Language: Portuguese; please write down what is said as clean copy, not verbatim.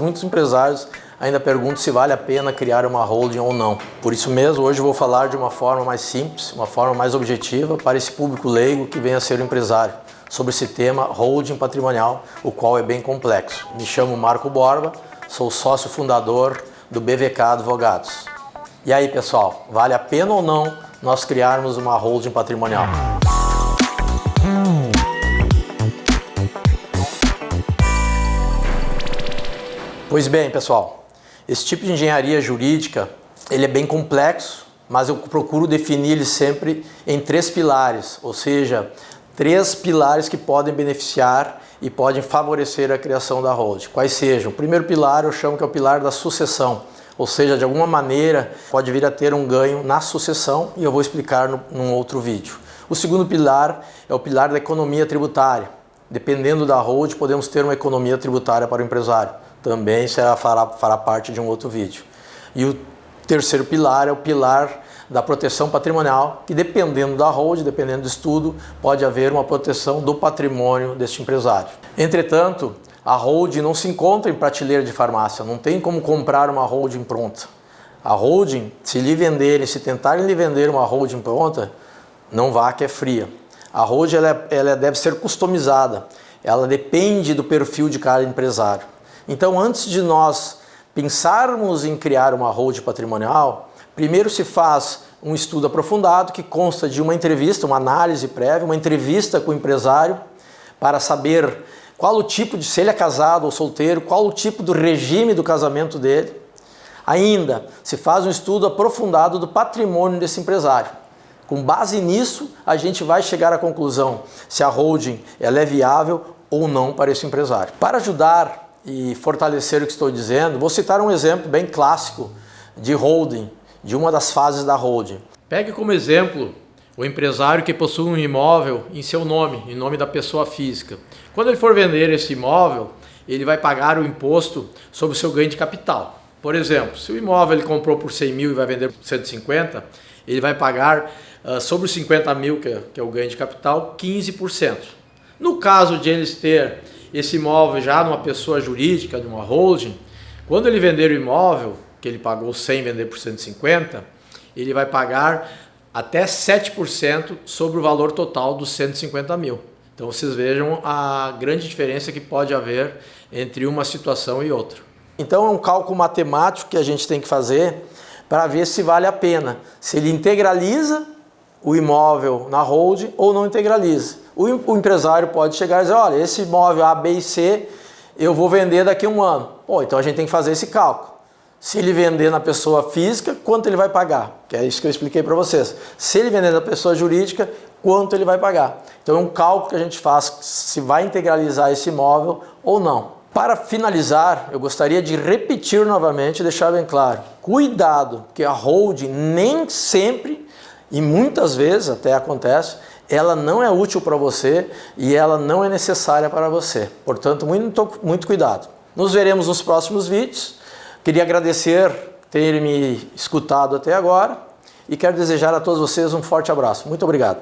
Muitos empresários ainda perguntam se vale a pena criar uma holding ou não. Por isso mesmo, hoje eu vou falar de uma forma mais simples, uma forma mais objetiva para esse público leigo que venha a ser o empresário, sobre esse tema holding patrimonial, o qual é bem complexo. Me chamo Marco Borba, sou sócio fundador do BVK Advogados. E aí, pessoal, vale a pena ou não nós criarmos uma holding patrimonial? Pois bem, pessoal, esse tipo de engenharia jurídica, ele é bem complexo, mas eu procuro definir ele sempre em 3 pilares, ou seja, 3 pilares que podem beneficiar e podem favorecer a criação da holding. Quais sejam? O primeiro pilar eu chamo que é o pilar da sucessão, ou seja, de alguma maneira pode vir a ter um ganho na sucessão e eu vou explicar num outro vídeo. O segundo pilar é o pilar da economia tributária. Dependendo da holding, podemos ter uma economia tributária para o empresário. Também fará parte de um outro vídeo. E o terceiro pilar é o pilar da proteção patrimonial, que dependendo da holding, dependendo do estudo, pode haver uma proteção do patrimônio deste empresário. Entretanto, a holding não se encontra em prateleira de farmácia, não tem como comprar uma holding pronta. A holding, se tentarem lhe vender uma holding pronta, não vá que é fria. A holding ela deve ser customizada, ela depende do perfil de cada empresário. Então, antes de nós pensarmos em criar uma holding patrimonial, primeiro se faz um estudo aprofundado que consta de uma entrevista, uma análise prévia, uma entrevista com o empresário para saber qual o tipo se ele é casado ou solteiro, qual o tipo do regime do casamento dele. Ainda se faz um estudo aprofundado do patrimônio desse empresário. Com base nisso, a gente vai chegar à conclusão se a holding ela é viável ou não para esse empresário. Para ajudar e fortalecer o que estou dizendo, vou citar um exemplo bem clássico de holding, de uma das fases da holding. Pegue como exemplo o empresário que possui um imóvel em seu nome, em nome da pessoa física. Quando ele for vender esse imóvel, ele vai pagar o imposto sobre o seu ganho de capital. Por exemplo, se o imóvel ele comprou por 100 mil e vai vender por 150, ele vai pagar sobre os 50 mil, que é o ganho de capital, 15%. No caso de eles ter esse imóvel já numa pessoa jurídica, de uma holding, quando ele vender o imóvel, que ele pagou 100 e vender por 150, ele vai pagar até 7% sobre o valor total dos 150 mil. Então vocês vejam a grande diferença que pode haver entre uma situação e outra. Então é um cálculo matemático que a gente tem que fazer para ver se vale a pena, se ele integraliza o imóvel na holding ou não integraliza. O empresário pode chegar e dizer, olha, esse imóvel A, B e C eu vou vender daqui a um ano. Pô, então a gente tem que fazer esse cálculo. Se ele vender na pessoa física, quanto ele vai pagar? Que é isso que eu expliquei para vocês. Se ele vender na pessoa jurídica, quanto ele vai pagar? Então é um cálculo que a gente faz se vai integralizar esse imóvel ou não. Para finalizar, eu gostaria de repetir novamente e deixar bem claro. Cuidado, que a holding nem sempre, e muitas vezes até acontece, ela não é útil para você e ela não é necessária para você. Portanto, muito cuidado. Nos veremos nos próximos vídeos. Queria agradecer terem me escutado até agora e quero desejar a todos vocês um forte abraço. Muito obrigado.